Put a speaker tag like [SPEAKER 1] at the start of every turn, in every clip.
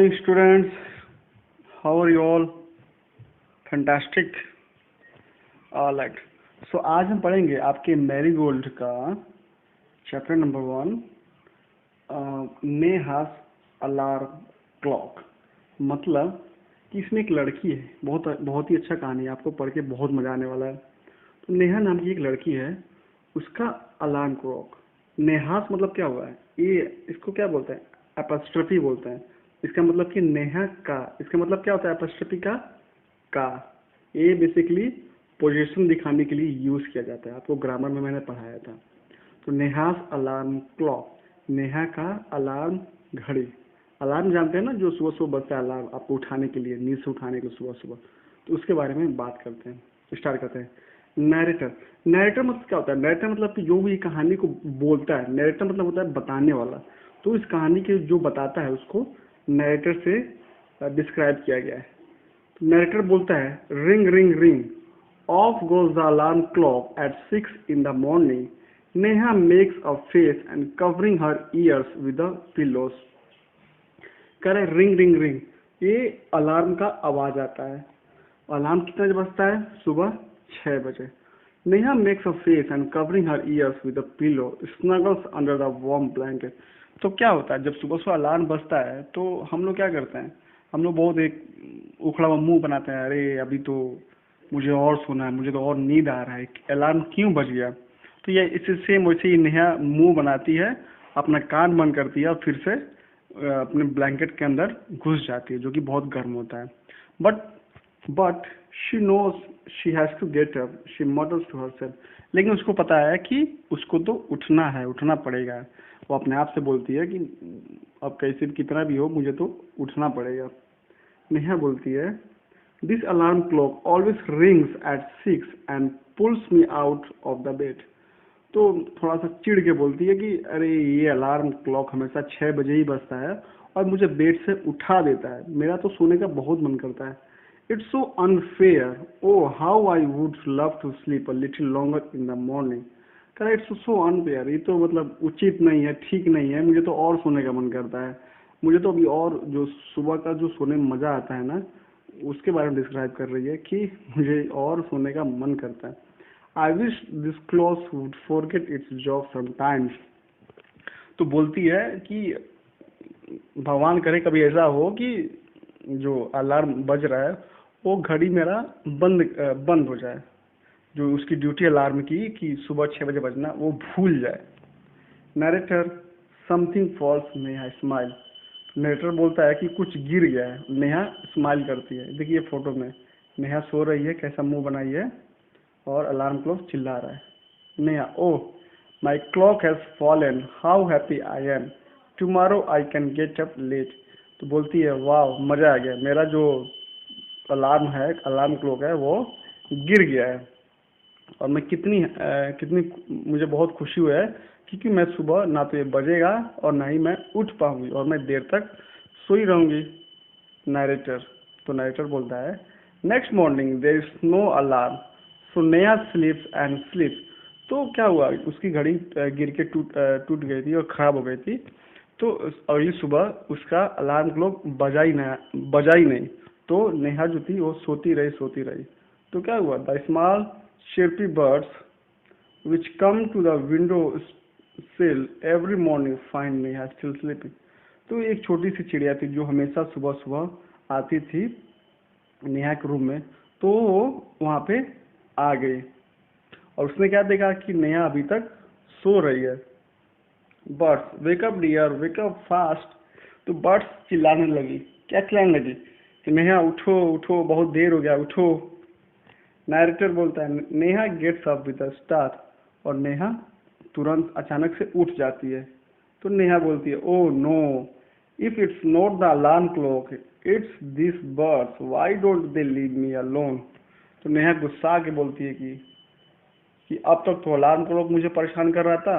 [SPEAKER 1] morning, students. How are you all? Fantastic. All right. So आज हम पढ़ेंगे आपके मैरीगोल्ड का चैप्टर नंबर 1, नेहास अलार्म क्लॉक। मतलब कि इसमें एक लड़की है, बहुत बहुत ही अच्छा कहानी है, आपको पढ़ के बहुत मजा आने वाला है। तो नेहा नाम की एक लड़की है, उसका अलार्म क्लॉक। नेहास मतलब क्या हुआ है, ये इसको क्या बोलते हैं, एपॉस्ट्रोफी बोलते हैं। इसका मतलब कि नेहा का, इसका मतलब क्या होता है एपॉस्ट्रोफी का। ये बेसिकली पोजीशन दिखाने के लिए यूज किया जाता है, आपको ग्रामर में मैंने पढ़ाया था। तो नेहास अलार्म क्लॉक, नेहा का अलार्म घड़ी। अलार्म जानते हैं ना, जो सुबह सुबह बजता है अलार्म आपको उठाने के लिए, नींद से उठाने के लिए सुबह सुबह। तो उसके बारे में बात करते हैं, स्टार्ट करते हैं। नैरेटर, नैरेटर मतलब क्या होता है? नैरेटर मतलब कि जो भी कहानी को बोलता है, नैरेटर मतलब होता है बताने वाला। तो इस कहानी के जो बताता है उसको नैरेटर से डिस्क्राइब किया गया है। तो नैरेटर बोलता है, ring ring ring, off goes the alarm clock at 6 in the morning. Neha makes a face and covering her ears with the pillows. कह रहे रिंग रिंग रिंग, ये अलार्म का आवाज आता है। अलार्म कितने बजे बजता है? सुबह 6 बजे। Neha makes a face and covering her ears with a pillow snuggles under the warm blanket. तो क्या होता है, जब सुबह सुबह अलार्म बजता है तो हम लोग क्या करते हैं, हम लोग बहुत एक उखड़ा हुआ मुंह बनाते हैं, अरे अभी तो मुझे और सोना है, मुझे तो और नींद आ रहा है, अलार्म क्यों बज गया। तो ये इससे सेम वैसे ही नेहा मुंह बनाती है, अपना कान बंद करती है और फिर से अपने ब्लैंकेट के अंदर घुस जाती है, जो कि बहुत गर्म होता है। But she knows she has to get up, she mutters to herself. लेकिन उसको पता है कि उसको तो उठना है, उठना पड़ेगा। वो अपने आप से बोलती है कि अब कैसे कितना भी हो मुझे तो उठना पड़ेगा। नेहा बोलती है, this alarm clock always rings at 6 and pulls me out of the bed. तो थोड़ा सा चिढ़ के बोलती है कि अरे ये अलार्म क्लॉक हमेशा 6 बजे ही बजता है और मुझे बेड से उठा देता है, मेरा तो सोने का बहुत मन करता है। It's so unfair, oh how I would love to sleep a little longer in the morning. कह रहा इट्स सो अनफेयर, ये तो मतलब उचित नहीं है, ठीक नहीं है, मुझे तो और सोने का मन करता है। मुझे तो अभी और जो सुबह का जो सोने में मजा आता है ना, उसके बारे में डिस्क्राइब कर रही है कि मुझे और सोने का मन करता है। I wish this clock would forget its job sometimes. तो बोलती है कि भगवान करे कभी ऐसा हो कि जो अलार्म बज रहा है वो घड़ी मेरा बंद हो जाए, जो उसकी ड्यूटी अलार्म की कि सुबह 6 बजे बजना वो भूल जाए। Narrator, something false, Neha smile. Narrator बोलता है कि कुछ गिर गया है, नेहा स्माइल करती है। देखिए फोटो में नेहा सो रही है, कैसा मुंह बनाई है, और अलार्म क्लॉक चिल्ला रहा है। Neha, oh my clock has fallen, how happy I am, tomorrow I can get up late. तो बोलती है, वाह मजा आ गया, मेरा जो अलार्म है, अलार्म क्लॉक है, वो गिर गया है और मैं कितनी मुझे बहुत खुशी हुआ है, क्योंकि मैं सुबह ना तो ये बजेगा और ना ही मैं उठ पाऊंगी और मैं देर तक सोई रहूंगी। नरेटर, तो नरेटर बोलता है, next morning there is no alarm, so Neha sleeps and sleeps. तो क्या हुआ, उसकी घड़ी गिर के टूट गई थी और खराब हो गई थी। तो अगली सुबह उसका अलार्म क्लॉक बजा ही नहीं। तो नेहा जो थी वो सोती रही। तो क्या हुआ, the small chirpy birds which come to the window sill every morning find Neha still sleeping. तो एक छोटी सी चिड़िया थी जो हमेशा सुबह सुबह आती थी नेहा के रूम में, तो वो वहाँ पे आ गई और उसने क्या देखा कि नेहा अभी तक सो रही है। Birds, wake up dear, wake up fast. तो बर्ड्स चिल्लाने लगी, क्या चिल्लाने लगी कि नेहा उठो उठो, बहुत देर हो गया, उठो। नैरेटर बोलता है, Neha gets up with a start, और नेहा तुरंत अचानक से उठ जाती है। तो नेहा बोलती है, oh no, if it's not the alarm clock, it's this birds, why don't they leave me alone. तो नेहा गुस्सा के बोलती है कि अब तक तो अलार्म क्लॉक मुझे परेशान कर रहा था,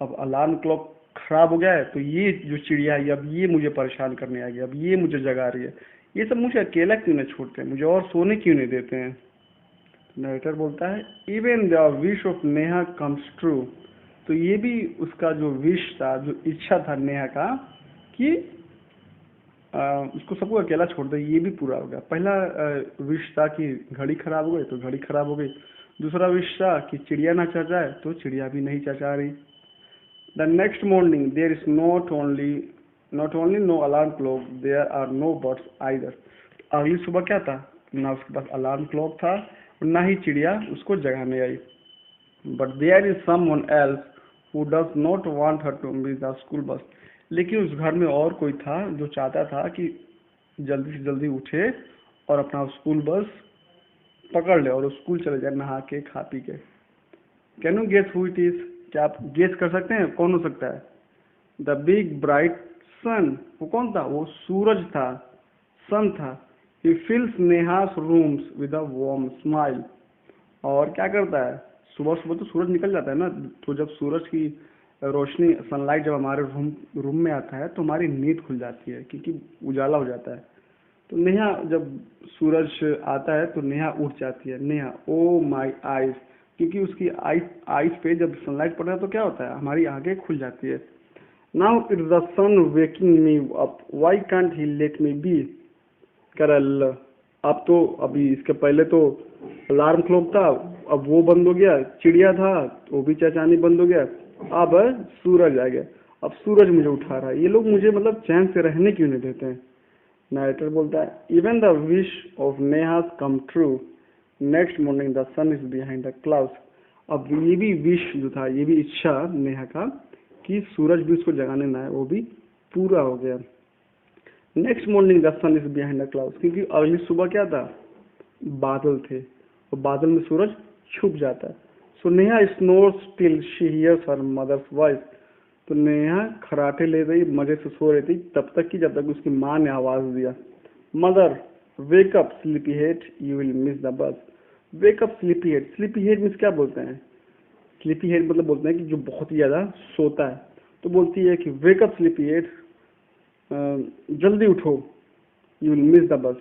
[SPEAKER 1] अब अलार्म क्लॉक खराब हो गया है तो ये जो चिड़िया है अब ये मुझे परेशान करने आ गई, अब ये मुझे जगा रही है, ये सब मुझे अकेला क्यों नहीं छोड़ते, मुझे और सोने क्यों नहीं देते हैं। नरेटर बोलता है, even the wish of Neha comes true. तो ये भी उसका जो विश था, जो इच्छा था नेहा का, कि उसको सबको अकेला छोड़ दे, ये भी पूरा हो गया। पहला विश था कि घड़ी खराब हो गई तो घड़ी खराब हो गई। दूसरा विश था कि चिड़िया ना चहचहाए तो चिड़िया भी नहीं चहचहा रही। The next morning there is not only no alarm clock, there are no birds either. अगली सुबह क्या था, ना उसके पास अलार्म क्लॉक था और ना ही चिड़िया उसको जगाने आई। But there is someone else who does not want her to miss the school bus. लेकिन उस घर में और कोई था जो चाहता था कि जल्दी से जल्दी उठे और अपना स्कूल बस पकड़ ले और स्कूल चले जाए नहा के खा पी के। Can you guess who it is? क्या आप गेस कर सकते हैं कौन हो सकता है? The big bright sun. वो कौन था? वो सूरज था, सन था। He fills Neha's rooms with a warm smile. और क्या करता है, सुबह सुबह तो सूरज निकल जाता है ना, तो जब सूरज की रोशनी, सनलाइट जब हमारे रूम में आता है तो हमारी नींद खुल जाती है क्योंकि उजाला हो जाता है। तो नेहा जब सूरज आता है तो नेहा उठ जाती है। नेहा, ओ माय आईज, क्योंकि उसकी आईज पे जब सनलाइट पड़ता है तो क्या होता है, हमारी आंखें खुल जाती है। Now it's the sun waking me up, why can't he let me be. करल, अब तो अभी इसके पहले तो अलार्म क्लॉक था, अब वो बंद हो गया। चिड़िया था वो भी चहचहानी बंद हो गया। अब सूरज आ गया, अब सूरज मुझे उठा रहा है। ये लोग मुझे मतलब चैन से रहने क्यों नहीं देते हैं। नारेटर बोलता है even the wish of Neha's come true, next morning the sun is behind the clouds. अब ये भी विश जो था, ये भी इच्छा नेहा का कि सूरज भी उसको जगाने ना है, वो भी पूरा हो गया। Next morning the sun is behind the clouds, क्योंकि अगली सुबह क्या था, बादल थे और बादल में सूरज छुप जाता है। So Neha snores till she hears her mother's voice. तो नेहा खराटे ले रही, मजे से सो रही थी तब तक कि जब तक उसकी माँ ने आवाज दिया, mother wake up sleepy head, you will miss the बस। Wake up sleepy head. Sleepy head means क्या बोलते हैं, स्लीपी हेड मतलब बोलते हैं कि जो बहुत ही ज्यादा सोता है। तो बोलती है कि वेक अप स्लीपी हेड, जल्दी उठो, यू विल मिस द बस,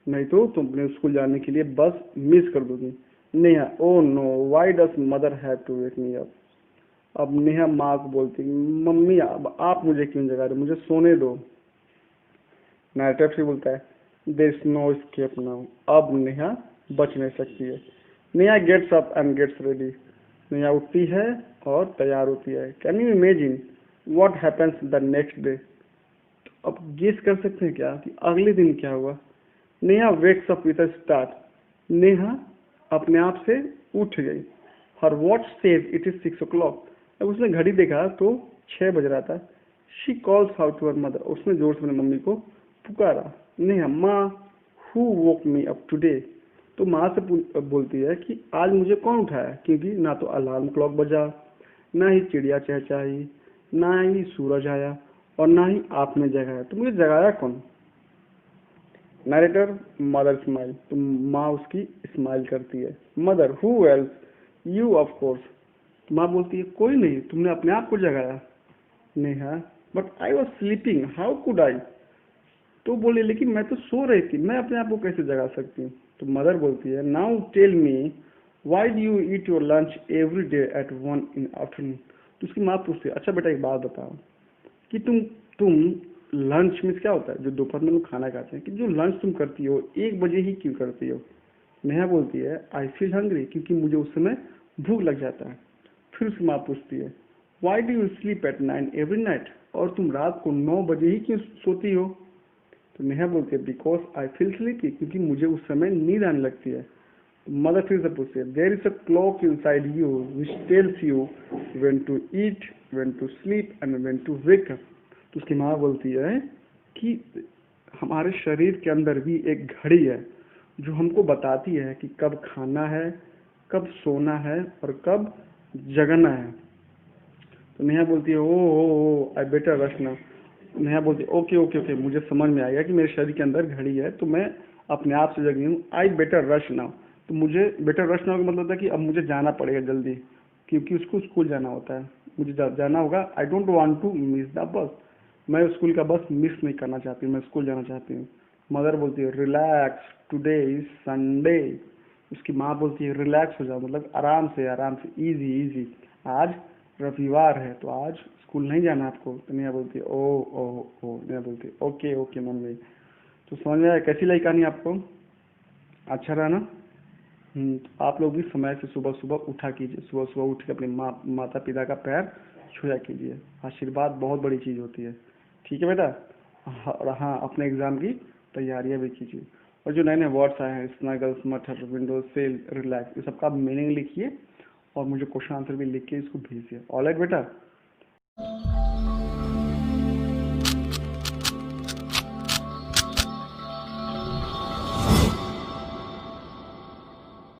[SPEAKER 1] नहीं तो तुम अपने स्कूल जाने के लिए बस मिस कर दोगी। Neha, oh no why does mother have to wake me up. अब नेहा माँ को बोलती, मम्मी अब आप मुझे क्यों जगा रहे, मुझे सोने दो। नायटर से बोलता है there is no escape now, अब नेहा बच नहीं सकती है। Neha gets up and gets ready. Neha उठती है और तैयार होती है। Can you imagine what happens the next day. अब गेस कर सकते हैं क्या कि अगले दिन क्या हुआ। Neha wakes up with a start. Neha अपने आप से उठ गई। Her watch says it is 6 o'clock। अब उसने घड़ी देखा तो 6 बज रहा था। She calls out to her mother, उसने जोर से अपनी मम्मी को पुकारा। नेहा, माँ who woke me up today. तो माँ से बोलती है कि आज मुझे कौन उठाया, क्योंकि ना तो अलार्म क्लॉक बजा, ना ही चिड़िया चहचहाई, ना ही सूरज आया और ना ही आपने जगाया, तो मुझे जगाया कौन। Narrator, mother smile. तो माँ उसकी स्माइल करती है। Mother, who else, you of course. माँ बोलती है कोई नहीं, तुमने अपने आप को जगाया। Neha, but I was sleeping, how could I. तो बोले लेकिन मैं तो सो रही थी, मैं अपने आप को कैसे जगा सकती हूँ। तो मदर बोलती है now tell me why do you eat your lunch every day at 1 in afternoon. तो उसकी माँ पूछती है अच्छा बेटा एक बात बताओ कि तुम लंच में क्या होता है जो दोपहर में लोग खाना खाते हैं, कि जो लंच तुम करती हो 1 बजे ही क्यों करती हो। नेहा बोलती है आई फील हंग्री, क्योंकि मुझे उस समय भूख लग जाता है। फिर उसकी माँ पूछती है why do you sleep at 9 every night, और तुम रात को 9 बजे ही क्यों सोती हो। तो नेहा बोलती है बिकॉज आई फील स्लीपी, क्योंकि मुझे उस समय नींद आने लगती है। मदर फिर से पूछती है there is a clock inside you which tells you when to eat, when to sleep and when to wake up. तो उसकी माँ बोलती है कि हमारे शरीर के अंदर भी एक घड़ी है जो हमको बताती है कि कब खाना है, कब सोना है और कब जगना है। तो नेहा बोलती है oh I better rush now. Neha बोलती है ओके ओके ओके, मुझे समझ में आएगा कि मेरे शरीर के अंदर घड़ी है तो मैं अपने आप से जगी हूँ। आई बेटर रश नाउ, तो मुझे बेटर रश नाउ का मतलब था कि अब मुझे जाना पड़ेगा जल्दी, क्योंकि उसको स्कूल जाना होता है, मुझे जाना होगा। I don't want to miss the bus, मैं स्कूल का बस मिस नहीं करना चाहती, मैं स्कूल जाना चाहती हूँ। मदर बोलती है रिलैक्स, टुडे इज संडे। उसकी माँ बोलती है रिलैक्स हो जाओ, मतलब आराम से इजी इजी, आज रविवार है तो आज स्कूल नहीं जाना आपको। तो नेहा बोलती है, ओ ओ ओ। नेहा बोलती है, ओके ओके मम्मी। तो समझ में आया कैसी लगी कहानी आपको? अच्छा रहा ना? तो आप लोग भी समय से सुबह सुबह उठा कीजिए, सुबह सुबह उठ के अपने माता पिता का पैर छुआ कीजिए। आशीर्वाद बहुत बड़ी चीज़ होती है। ठीक है बेटा? हाँ, और हाँ, अपने एग्ज़ाम की तैयारियां भी कीजिए। और जो नए नए वर्ड्स आए हैं, स्नगल, स्मटर, विंडोज, सेल, रिलैक्स, ये सबका मीनिंग लिखिए और मुझे क्वेश्चन आंसर भी लिख के इसको भेजिए। ऑलराइट बेटा?